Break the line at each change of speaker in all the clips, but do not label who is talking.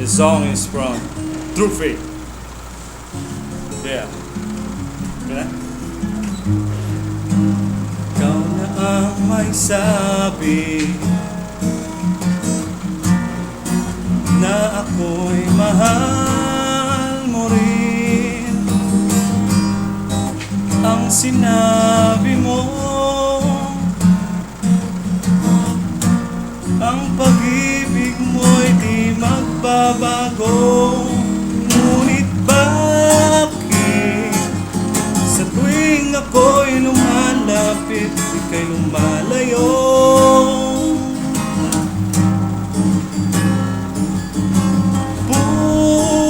The song is from True Faith. Yeah. Gana? Ikaw na ang may sabi na ako'y mahal mo rin. Ang sinabi mo, ang pag-ibig mo'y di magbabago. Ngunit bakit sa tuwing ako'y lumalapit, ika'y lumalayo?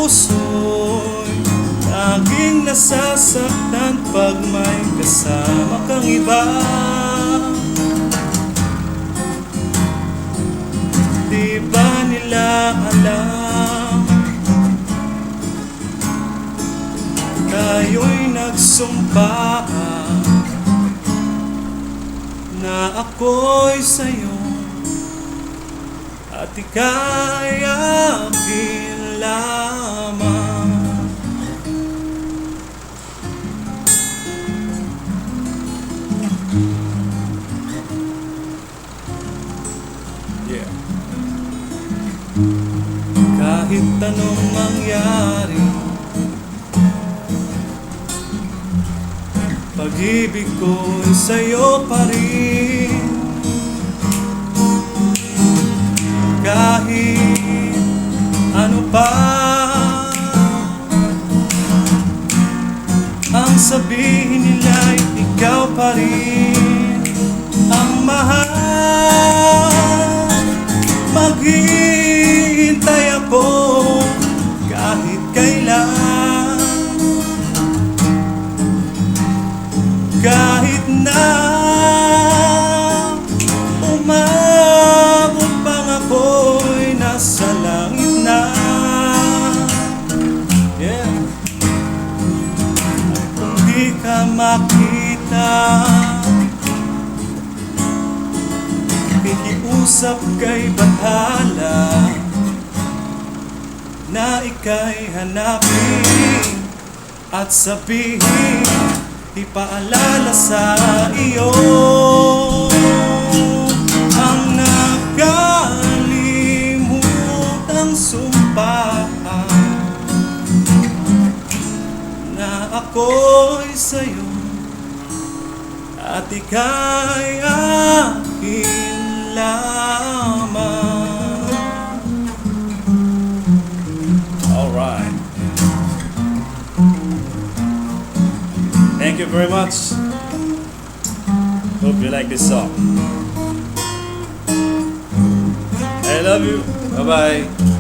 Puso'y laging nasasaktan pag may kasama kang iba. Di ba nila alam, tayo'y nagsumpa na ako'y sa'yo at ika'y akin lamang. Yeah. Kahit anong mangyari, pag-ibig ko'y sa'yo pa rin. Kahit ano pa ang sabihin nila'y ikaw pa rin ang mahal. Maghihintay ako kahit kailan, kahit na umabot pang ako'y nasa langit na. Yeah. At kung di ka makita, kikiusap kay Bathala na ika'y hanapin at sabihin, ipaalala sa iyo ang nakalimutang sumpaan na ako'y sa'yo at ika'y akin lamang. Alright. Thank you very much. Hope you like this song. I love you. Bye-bye.